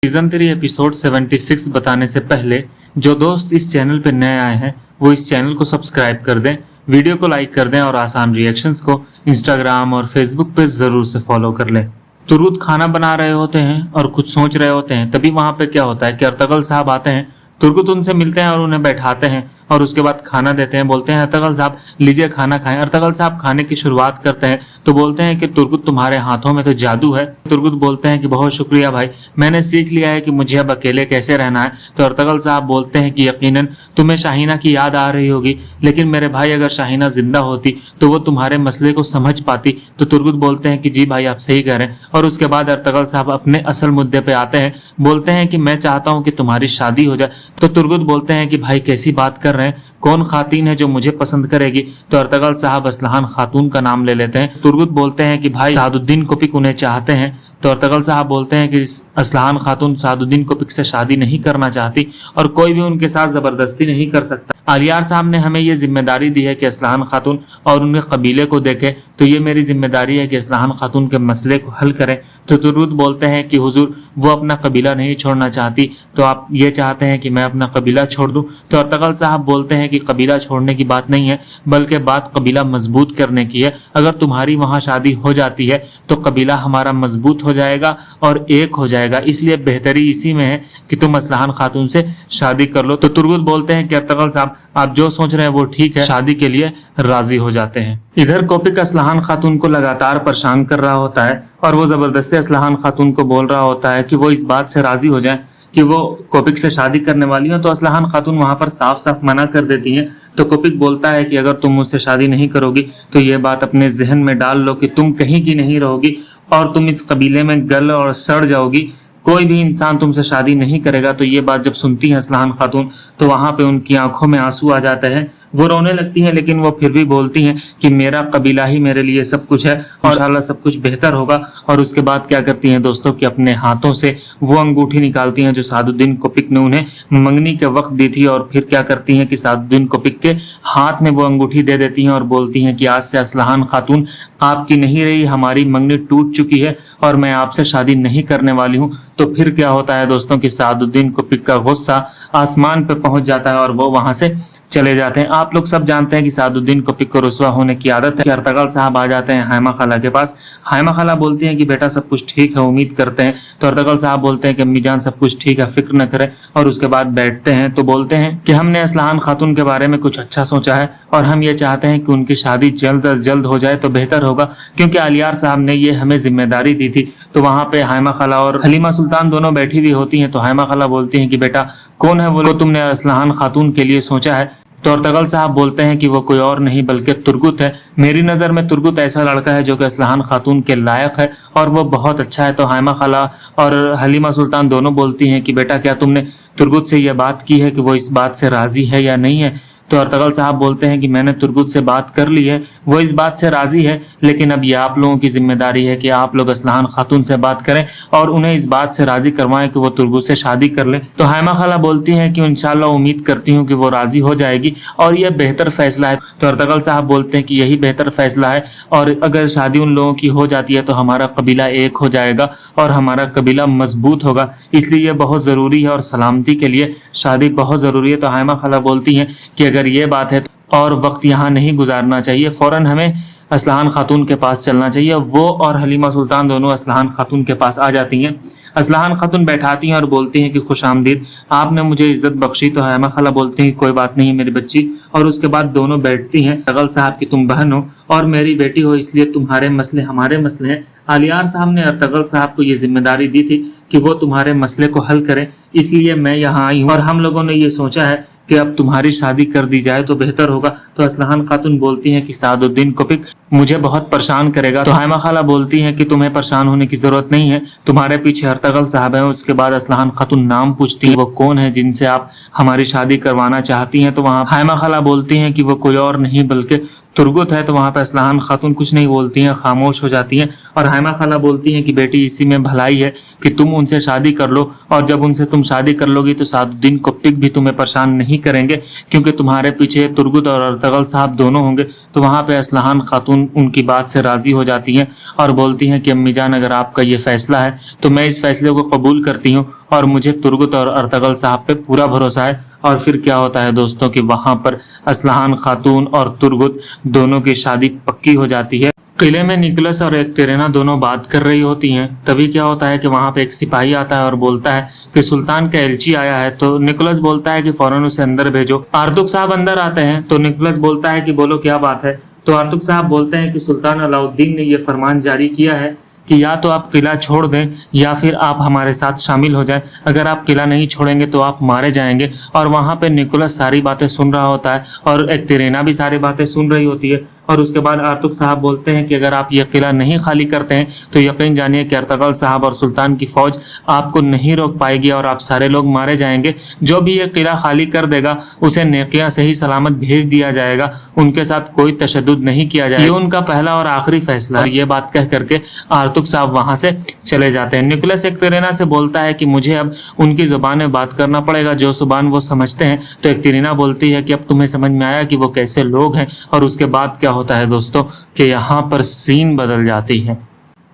Season 3 episode 76 बताने से पहले जो दोस्त इस चैनल पर नए आए हैं वो इस चैनल को सब्सक्राइब कर दें, वीडियो को लाइक कर दें और आसान रिएक्शंस को इंस्टाग्राम और फेसबुक पे जरूर से फॉलो कर लें। तुरुत खाना बना रहे होते हैं और कुछ सोच रहे होते हैं, तभी वहां पे क्या होता है कि अर्तगल साहब आते हैं। तुर्गुत उनसे मिलते हैं और उन्हें बैठाते हैं और उसके बाद खाना देते हैं। बोलते हैं अर्तगल साहब लीजिए खाना खाएं। अर्तगल साहब खाने की शुरुआत करते हैं तो बोलते हैं कि तुर्गुत तुम्हारे हाथों में तो जादू है। तुर्गुत बोलते हैं कि बहुत शुक्रिया भाई, मैंने सीख लिया है कि मुझे अब अकेले कैसे रहना है। तो अर्तगल साहब बोलते हैं कि यकीनन तुम्हें शाहीना की याद आ रही होगी, लेकिन मेरे भाई अगर शाहीना जिंदा होती तो वो तुम्हारे मसले को समझ पाती। तो तुर्गुत बोलते हैं कि जी भाई आप सही कह रहे हैं। और उसके बाद अर्तगल साहब अपने असल मुद्दे पे आते हैं, बोलते हैं कि मैं चाहता हूं कि तुम्हारी शादी हो जाए। तो तुर्गुत बोलते हैं कि भाई कैसी बात कर रहे हैं, कौन खातून है जो मुझे पसंद करेगी। तो अर्तगल साहब असलहान खातून का नाम ले लेते हैं। तुर्गुत बोलते हैं कि भाई सादुद्दीन कोपिक उन्हें चाहते हैं। तो अर्तगल साहब बोलते हैं कि असलहान खातून सादुद्दीन कोपिक से शादी नहीं करना चाहती और कोई भी उनके साथ जबरदस्ती नहीं कर सकता। आलियार साहब ने हमें ये जिम्मेदारी दी है कि असलहान खातून और उनके कबीले को देखे, तो ये मेरी जिम्मेदारी है कि असलहान खातून के मसले को हल करें। तो तुर्गुत बोलते हैं कि हुजूर वो अपना कबीला नहीं छोड़ना चाहती, तो आप ये चाहते हैं कि मैं अपना कबीला छोड़ दूं। तो अर्तगल साहब बोलते हैं कि कबीला छोड़ने की बात नहीं है, बल्कि बात कबीला मजबूत करने की है। अगर तुम्हारी वहां शादी हो जाती है तो कबीला हमारा मजबूत हो जाएगा और एक हो जाएगा, इसलिए बेहतरी इसी में है कि तुम असलहान खातून से शादी कर लो। तो तुर्गुत बोलते हैं कि अर्तगल साहब आप जो सोच रहे हैं वो ठीक है, शादी के लिए राजी हो जाते हैं। इधर कोपिक असलहान खातून को लगातार परेशान कर रहा होता है और वो जबरदस्ती असलहान खातून को बोल रहा होता है कि वो इस बात से राजी हो जाए कि वो कोपिक से शादी करने वाली हो। तो असलहान खातून वहां पर साफ साफ मना कर देती हैं। तो कोपिक बोलता है कि अगर तुम मुझसे शादी नहीं करोगी तो ये बात अपने जहन में डाल लो कि तुम कहीं की नहीं रहोगी और तुम इस कबीले में गल और सड़ जाओगी, कोई भी इंसान तुमसे शादी नहीं करेगा। तो ये बात जब सुनती है असलहान खातून तो वहां पे उनकी आंखों में आंसू आ जाते हैं, वो रोने लगती हैं, लेकिन वो फिर भी बोलती हैं कि मेरा कबीला ही मेरे लिए सब कुछ है और इंशाल्लाह सब कुछ बेहतर होगा। और उसके बाद क्या करती हैं दोस्तों कि अपने हाथों से वो अंगूठी निकालती हैं जो सादुद्दीन कोपिक ने उन्हें मंगनी के वक्त दी थी, और फिर क्या करती हैं कि सादुद्दीन कोपिक के हाथ में वो अंगूठी दे देती हैं और बोलती हैं कि आज से असलहान खातून आपकी नहीं रही, हमारी मंगनी टूट चुकी है और मैं आपसे शादी नहीं करने वाली हूँ। तो फिर क्या होता है दोस्तों कि सादुद्दीन कोपिक का गुस्सा आसमान पे पहुंच जाता है और वो वहां से चले जाते हैं। आप लोग सब जानते हैं कि सादुद्दीन कोपिक को रुसवा होने की आदत है कि अर्तगल साहब आ जाते हैं हाइमा खाला के पास। हाइमा खाला बोलती हैं कि बेटा सब कुछ ठीक है, उम्मीद करते हैं। तो अर्तगल साहब बोलते हैं कि अम्मी जान सब कुछ ठीक है, फिक्र न करें। और उसके बाद बैठते हैं तो बोलते हैं कि हमने असलहान खातून के बारे में कुछ अच्छा सोचा है और हम ये चाहते हैं कि उनकी शादी जल्द अज जल्द हो जाए तो बेहतर होगा, क्योंकि आलियार साहब ने ये हमें जिम्मेदारी दी थी। तो वहां पे हाइमा खाला और हलीमा सुल्तान दोनों बैठी हुई होती हैं। तो हाइमा खाला बोलती हैं कि बेटा कौन है वो तुमने असलहान खातून के लिए सोचा है। तो अर्तगल साहब बोलते हैं कि वो कोई और नहीं बल्कि तुर्गुत है। मेरी नज़र में तुर्गुत ऐसा लड़का है जो कि असलहान खातून के लायक है और वो बहुत अच्छा है। तो हाइमा खाला और हलीमा सुल्तान दोनों बोलती हैं कि बेटा क्या तुमने तुर्गुत से यह बात की है कि वो इस बात से राजी है या नहीं है। तो अर्तगल साहब बोलते हैं कि मैंने तुर्गुत से बात कर ली है, वो इस बात से राजी है, लेकिन अब ये आप लोगों की जिम्मेदारी है कि आप लोग असलहान खातून से बात करें और उन्हें इस बात से राजी करवाएं कि वो तुर्गुत से शादी कर ले। तो हाइमा खाला बोलती हैं कि इंशाल्लाह उम्मीद करती हूँ कि वो राजी हो जाएगी और यह बेहतर फैसला है। तो अर्तगल साहब बोलते हैं कि यही बेहतर फैसला है और अगर शादी उन लोगों की हो जाती है तो हमारा कबीला एक हो जाएगा और हमारा कबीला मजबूत होगा, इसलिए यह बहुत जरूरी है और सलामती के लिए शादी बहुत जरूरी है। तो हाइमा खाला बोलती हैं कि अगर ये बात है और वक्त यहाँ नहीं गुजारना चाहिए, फौरन हमें असलहान खातून के पास चलना चाहिए। वो और हलीमा सुल्तान दोनों असलहान खातून के पास आ जाती हैं। असलहान खातून बैठाती हैं और बोलती हैं कि खुश आमदीद, आपने मुझे इज्जत बख्शी। तो हाइमा खाला बोलती हैं कि कोई बात नहीं मेरी बच्ची। और उसके बाद दोनों बैठती हैं। अर्तगल साहब की तुम बहन हो और मेरी बेटी हो, इसलिए तुम्हारे मसले हमारे मसले हैं। आलियार साहब ने अर्तगल साहब को ये जिम्मेदारी दी थी कि वो तुम्हारे मसले को हल करें, इसलिए मैं यहाँ आई हूँ और हम लोगों ने ये सोचा है कि अब तुम्हारी शादी कर दी जाए तो बेहतर होगा। तो असलहान खातून बोलती हैं कि सादुद्दीन कोपिक मुझे बहुत परेशान करेगा। तो हाइमा खाला बोलती हैं कि तुम्हें परेशान होने की जरूरत नहीं है, तुम्हारे पीछे अर्तगल साहब हैं। उसके बाद असलहान खातून नाम पूछती हैं वो कौन है जिनसे आप हमारी शादी करवाना चाहती हैं। तो वहाँ हाइमा खाला बोलती हैं कि वो कोई और नहीं बल्कि तुर्गुत है। तो वहाँ पे असलहान खातून कुछ नहीं बोलती हैं, खामोश हो जाती हैं। और हाइमा खाला बोलती हैं कि बेटी इसी में भलाई है कि तुम उनसे शादी कर लो, और जब उनसे तुम शादी कर लोगी तो सादुद्दीन कोपिक भी तुम्हें परेशान नहीं करेंगे, क्योंकि तुम्हारे पीछे तुर्गुत और अर्तगल साहब दोनों होंगे। तो वहाँ पे असलहान खातून उनकी बात से राजी हो जाती हैं और बोलती हैं कि अम्मी जान अगर आपका ये फैसला है तो मैं इस फैसले को कबूल करती हूँ और मुझे तुर्गुत और अर्तगल साहब पे पूरा भरोसा है। और फिर क्या होता है दोस्तों कि वहां पर असलहान खातून और तुर्गुत दोनों की शादी पक्की हो जाती है। किले में निकोलस और एकटेरिना दोनों बात कर रही होती हैं। तभी क्या होता है कि वहां पे एक सिपाही आता है और बोलता है कि सुल्तान का एलची आया है। तो निकोलस बोलता है कि फौरन उसे अंदर भेजो। आर्तुक साहब अंदर आते हैं तो निकोलस बोलता है कि बोलो क्या बात है। तो आर्तुक साहब बोलते हैं कि सुल्तान अलाउद्दीन ने यह फरमान जारी किया है कि या तो आप किला छोड़ दें या फिर आप हमारे साथ शामिल हो जाएं। अगर आप किला नहीं छोड़ेंगे तो आप मारे जाएंगे। और वहां पे निकोलस सारी बातें सुन रहा होता है और एकटेरिना भी सारी बातें सुन रही होती है। और उसके बाद आर्तुक साहब बोलते हैं कि अगर आप यह किला नहीं खाली करते हैं तो यकीन जानिए कि अर्तगल साहब और सुल्तान की फौज आपको नहीं रोक पाएगी और आप सारे लोग मारे जाएंगे। जो भी यह किला खाली कर देगा उसे नेकिया से ही सलामत भेज दिया जाएगा, उनके साथ कोई तशद्दुद नहीं किया जाएगा। ये उनका पहला और आखिरी फैसला है। ये बात कह करके आर्तुक साहब वहां से चले जाते हैं। निकोलस एकटेरिना से बोलता है कि मुझे अब उनकी जुबान में बात करना पड़ेगा, जो जुबान वो समझते हैं। तो एकटेरिना बोलती है कि अब तुम्हें समझ में आया कि वो कैसे लोग हैं। और उसके बाद क्या होता है दोस्तों कि यहाँ पर सीन बदल जाती है।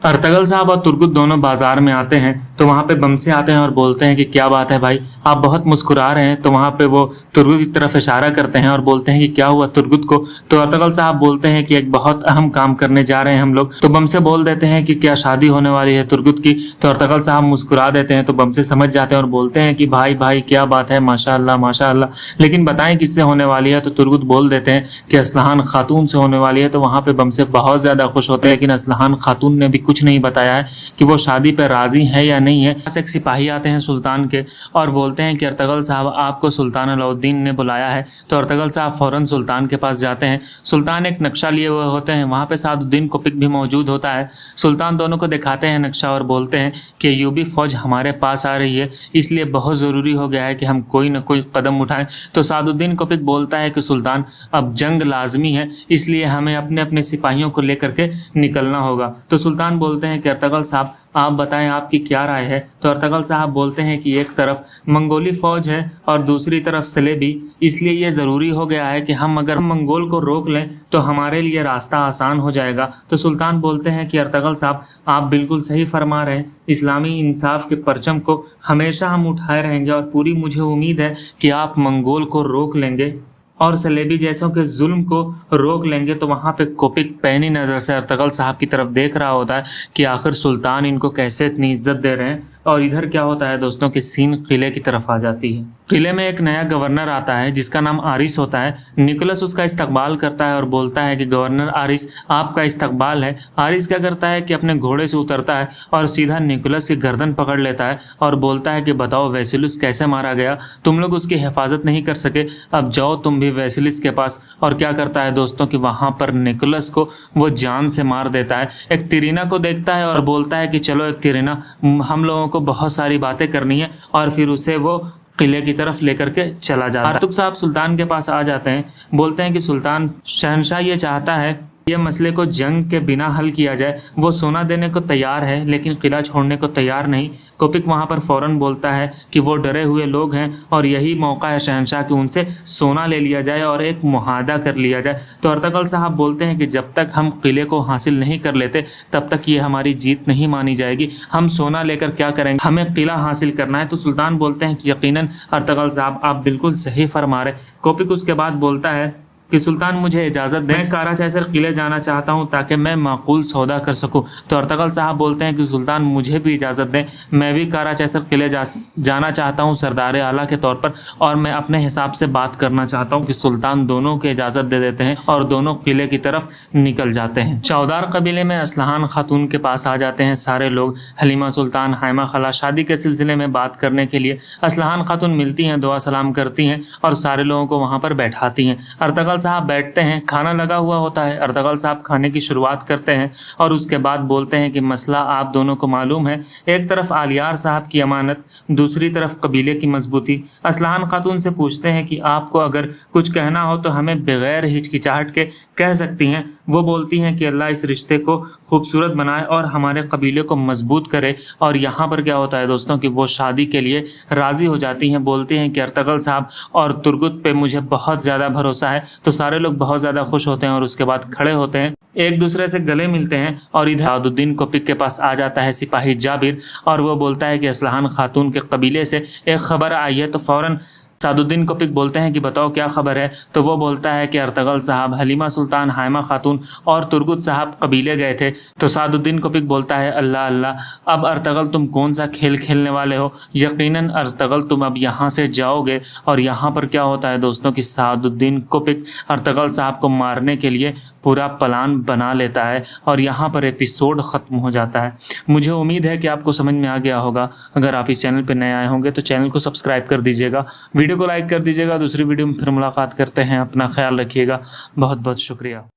अर्तगल साहब और तुर्गुत दोनों बाजार में आते हैं तो वहां पे बमसे आते हैं और बोलते हैं कि क्या बात है भाई, आप बहुत मुस्कुरा रहे हैं। तो वहां पे वो तुर्गुत की तरफ इशारा करते हैं और बोलते हैं कि क्या हुआ तुर्गुत को। तो अर्तगल साहब बोलते हैं कि एक बहुत अहम काम करने जा रहे हैं हम लोग। तो बमसे बोल देते हैं कि क्या शादी होने वाली है तुर्गुत की। तो अर्तगल साहब मुस्कुरा देते हैं। तो बमसे समझ जाते हैं और बोलते हैं कि भाई भाई क्या बात है, माशाअल्लाह माशाअल्लाह, लेकिन बताएं किससे होने वाली है। तो तुर्गुत बोल देते हैं कि असलहान खातून से होने वाली है। तो वहां पे बमसे बहुत ज्यादा खुश होते हैं, लेकिन असलहान खातून ने भी कुछ नहीं बताया है कि वो शादी पर राजी है या नहीं है। एक सिपाही आते हैं सुल्तान के और बोलते हैं कि अर्तगल साहब आपको सुल्तान अलाउद्दीन ने बुलाया है। तो अर्तगल साहब फौरन सुल्तान के पास जाते हैं। सुल्तान एक नक्शा लिए हुए होते हैं, वहां पे सादुद्दीन कोपिक भी मौजूद होता है। सुल्तान दोनों को दिखाते हैं नक्शा और बोलते हैं कि यूबी फौज हमारे पास आ रही है, इसलिए बहुत जरूरी हो गया है कि हम कोई न कोई कदम उठाएं। तो सादुद्दीन कोपिक बोलता है कि सुल्तान अब जंग लाजमी है, इसलिए हमें अपने अपने सिपाहियों को लेकर के निकलना होगा। तो सुल्तान बोलते हैं कि अर्तगल साहब आप बताएं आपकी क्या राय है। तो अर्तगल साहब बोलते हैं कि एक तरफ मंगोली फौज है और दूसरी तरफ सलेबी, इसलिए ये जरूरी हो गया है कि हम अगर मंगोल को रोक लें तो हमारे लिए रास्ता आसान हो जाएगा। तो सुल्तान बोलते हैं कि अर्तगल साहब आप बिल्कुल सही फरमा रहे हैं, इस्लामी इंसाफ के परचम को हमेशा हम उठाए रहेंगे और पूरी मुझे उम्मीद है कि आप मंगोल को रोक लेंगे और सलेबी जैसों के जुल्म को रोक लेंगे। तो वहां पे कोपिक पैनी नजर से अर्तगल साहब की तरफ देख रहा होता है कि आखिर सुल्तान इनको कैसे इतनी इज्जत दे रहे हैं। और इधर क्या होता है दोस्तों कि सीन किले की तरफ आ जाती है। किले में एक नया गवर्नर आता है जिसका नाम आरिस होता है। निकोलस उसका इस्तकबाल करता है और बोलता है कि गवर्नर आरिस आपका इस्तकबाल है। आरिस क्या करता है कि अपने घोड़े से उतरता है और सीधा निकोलस की गर्दन पकड़ लेता है और बोलता है कि बताओ वेसिलुस कैसे मारा गया, तुम लोग उसकी हिफाजत नहीं कर सके, अब जाओ तुम भी वेसिलुस के पास। और क्या करता है दोस्तों कि वहां पर निकोलस को वो जान से मार देता है। एकटेरिना को देखता है और बोलता है कि चलो एकटेरिना, हम लोगों को बहुत सारी बातें करनी है। और फिर उसे वो किले की तरफ लेकर के चला जाता है। आर्तुक साहब सुल्तान के पास आ जाते हैं, बोलते हैं कि सुल्तान शहनशाह ये चाहता है ये मसले को जंग के बिना हल किया जाए। वो सोना देने को तैयार है लेकिन किला छोड़ने को तैयार नहीं। कोपिक वहां पर फौरन बोलता है कि वो डरे हुए लोग हैं और यही मौका है शहनशाह कि उनसे सोना ले लिया जाए और एक मुआहदा कर लिया जाए। तो अर्तगल साहब बोलते हैं कि जब तक हम किले को हासिल नहीं कर लेते तब तक ये हमारी जीत नहीं मानी जाएगी, हम सोना लेकर क्या करेंगे, हमें किला हासिल करना है। तो सुल्तान बोलते हैं कि यकीनन अर्तगल साहब आप बिल्कुल सही फरमा रहे। कोपिक उसके बाद बोलता है कि सुल्तान मुझे इजाजत दें, काराचैसर किले जाना चाहता हूं ताकि मैं माकूल सौदा कर सकूं। तो अर्तगल साहब बोलते हैं कि सुल्तान मुझे भी इजाजत दें, मैं भी काराचैसर किले जाना चाहता हूं सरदार आला के तौर पर, और मैं अपने हिसाब से बात करना चाहता हूं। कि सुल्तान दोनों को इजाजत दे देते हैं और दोनों किले की तरफ निकल जाते हैं। चौदार कबीले में असलहान खातून के पास आ जाते हैं सारे लोग। हलीमा सुल्तान, हाइमा खला शादी के सिलसिले में बात करने के लिए असलहान खातून मिलती हैं, दुआ सलाम करती हैं और सारे लोगों को वहां पर बैठाती हैं। अर्तगल साहब बैठते हैं, खाना लगा हुआ होता है। अर्तगल साहब खाने की शुरुआत करते हैं और उसके बाद बोलते हैं कि मसला आप दोनों को मालूम है, एक तरफ आलियार साहब की अमानत, दूसरी तरफ कबीले की मजबूती। असलहान खातून से पूछते हैं कि आपको अगर कुछ कहना हो तो हमें बगैर हिचकिचाहट के कह सकती हैं। वो बोलती हैं कि अल्लाह इस रिश्ते को खूबसूरत बनाए और हमारे कबीले को मजबूत करे। और यहाँ पर क्या होता है दोस्तों कि वो शादी के लिए राज़ी हो जाती हैं। बोलती हैं कि अर्तगल साहब और तुर्गुत पे मुझे बहुत ज़्यादा भरोसा है। तो सारे लोग बहुत ज़्यादा खुश होते हैं और उसके बाद खड़े होते हैं, एक दूसरे से गले मिलते हैं। और इधर सादुद्दीन कोपिक के पास आ जाता है सिपाही जाबिर और वो बोलता है कि असलहान खातून के कबीले से एक खबर आई है। तो फौरन सादुद्दीन कोपिक बोलते हैं कि बताओ क्या खबर है। तो वो बोलता है कि अर्तगल साहब, हलीमा सुल्तान, हाइमा खातून और तुर्गुत साहब कबीले गए थे। तो सादुद्दीन कोपिक बोलता है अल्लाह अल्लाह, अब अर्तगल तुम कौन सा खेल खेलने वाले हो, यकीनन अर्तगल तुम अब यहाँ से जाओगे। और यहाँ पर क्या होता है दोस्तों कि सादुद्दीन कोपिक अर्तगल साहब को मारने के लिए पूरा प्लान बना लेता है और यहाँ पर एपिसोड ख़त्म हो जाता है। मुझे उम्मीद है कि आपको समझ में आ गया होगा। अगर आप इस चैनल पर नए आए होंगे तो चैनल को सब्सक्राइब कर दीजिएगा, वीडियो को लाइक कर दीजिएगा। दूसरी वीडियो में फिर मुलाकात करते हैं। अपना ख्याल रखिएगा। बहुत बहुत शुक्रिया।